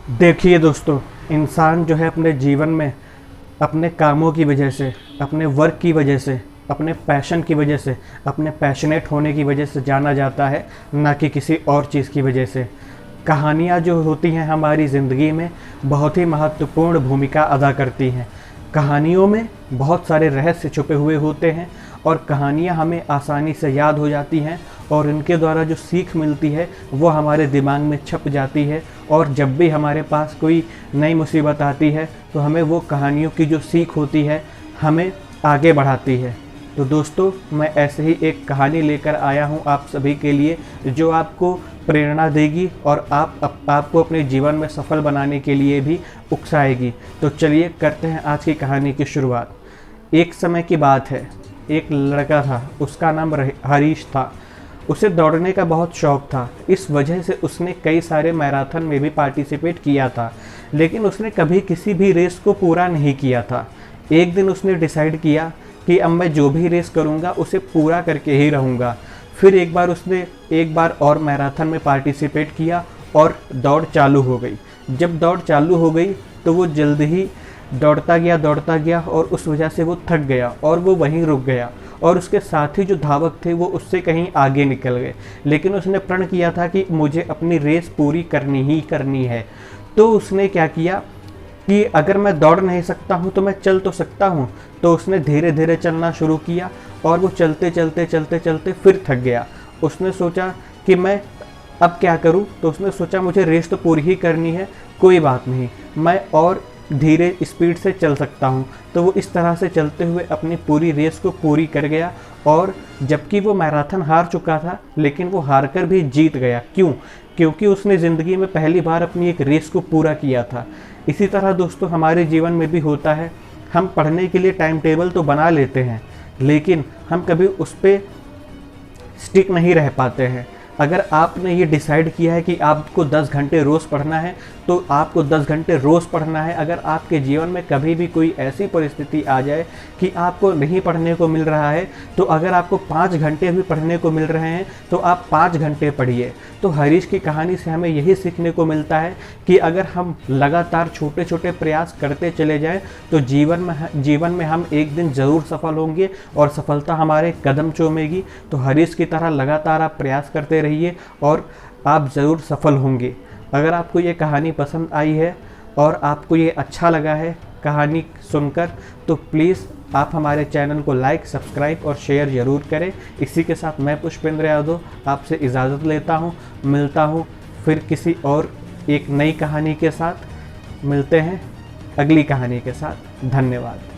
देखिए दोस्तों, इंसान जो है अपने जीवन में अपने कामों की वजह से, अपने वर्क की वजह से, अपने पैशन की वजह से, अपने पैशनेट होने की वजह से जाना जाता है, ना कि किसी और चीज़ की वजह से। कहानियाँ जो होती हैं हमारी ज़िंदगी में बहुत ही महत्वपूर्ण भूमिका अदा करती हैं। कहानियों में बहुत सारे रहस्य छुपे हुए होते हैं और कहानियाँ हमें आसानी से याद हो जाती हैं और इनके द्वारा जो सीख मिलती है वो हमारे दिमाग में छप जाती है। और जब भी हमारे पास कोई नई मुसीबत आती है तो हमें वो कहानियों की जो सीख होती है हमें आगे बढ़ाती है। तो दोस्तों, मैं ऐसे ही एक कहानी लेकर आया हूँ आप सभी के लिए, जो आपको प्रेरणा देगी और आपको अपने जीवन में सफल बनाने के लिए भी उकसाएगी। तो चलिए करते हैं आज की कहानी की शुरुआत। एक समय की बात है, एक लड़का था, उसका नाम हरीश था। उसे दौड़ने का बहुत शौक़ था, इस वजह से उसने कई सारे मैराथन में भी पार्टिसिपेट किया था, लेकिन उसने कभी किसी भी रेस को पूरा नहीं किया था। एक दिन उसने डिसाइड किया कि अब मैं जो भी रेस करूँगा उसे पूरा करके ही रहूँगा। फिर उसने एक बार और मैराथन में पार्टिसिपेट किया और दौड़ चालू हो गई। जब दौड़ चालू हो गई तो वो जल्द ही दौड़ता गया और उस वजह से वो थक गया और वो वहीं रुक गया और उसके साथी जो धावक थे वो उससे कहीं आगे निकल गए। लेकिन उसने प्रण किया था कि मुझे अपनी रेस पूरी करनी ही करनी है। तो उसने क्या किया कि अगर मैं दौड़ नहीं सकता हूँ तो मैं चल तो सकता हूँ। तो उसने धीरे धीरे चलना शुरू किया और वो चलते चलते फिर थक गया। उसने सोचा कि मैं अब क्या करूँ। तो उसने सोचा मुझे रेस तो पूरी ही करनी है, कोई बात नहीं, मैं और धीरे स्पीड से चल सकता हूँ। तो वो इस तरह से चलते हुए अपनी पूरी रेस को पूरी कर गया और जबकि वो मैराथन हार चुका था लेकिन वो हार कर भी जीत गया। क्यों? क्योंकि उसने ज़िंदगी में पहली बार अपनी एक रेस को पूरा किया था। इसी तरह दोस्तों हमारे जीवन में भी होता है, हम पढ़ने के लिए टाइम टेबल तो बना लेते हैं लेकिन हम कभी उस पर स्टिक नहीं रह पाते हैं। अगर आपने ये डिसाइड किया है कि आपको 10 घंटे रोज़ पढ़ना है तो आपको 10 घंटे रोज़ पढ़ना है। अगर आपके जीवन में कभी भी कोई ऐसी परिस्थिति आ जाए कि आपको नहीं पढ़ने को मिल रहा है, तो अगर आपको 5 घंटे भी पढ़ने को मिल रहे हैं तो आप 5 घंटे पढ़िए। तो हरीश की कहानी से हमें यही सीखने को मिलता है कि अगर हम लगातार छोटे छोटे प्रयास करते चले जाएं तो जीवन में हम एक दिन ज़रूर सफल होंगे और सफलता हमारे कदम चूमेगी। तो हरीश की तरह लगातार आप प्रयास करते रहिए और आप ज़रूर सफल होंगे। अगर आपको ये कहानी पसंद आई है और आपको ये अच्छा लगा है कहानी सुनकर, तो प्लीज़ आप हमारे चैनल को लाइक, सब्सक्राइब और शेयर ज़रूर करें। इसी के साथ मैं पुष्पेंद्र यादव आपसे इजाज़त लेता हूँ। मिलता हूँ फिर किसी और एक नई कहानी के साथ। मिलते हैं अगली कहानी के साथ। धन्यवाद।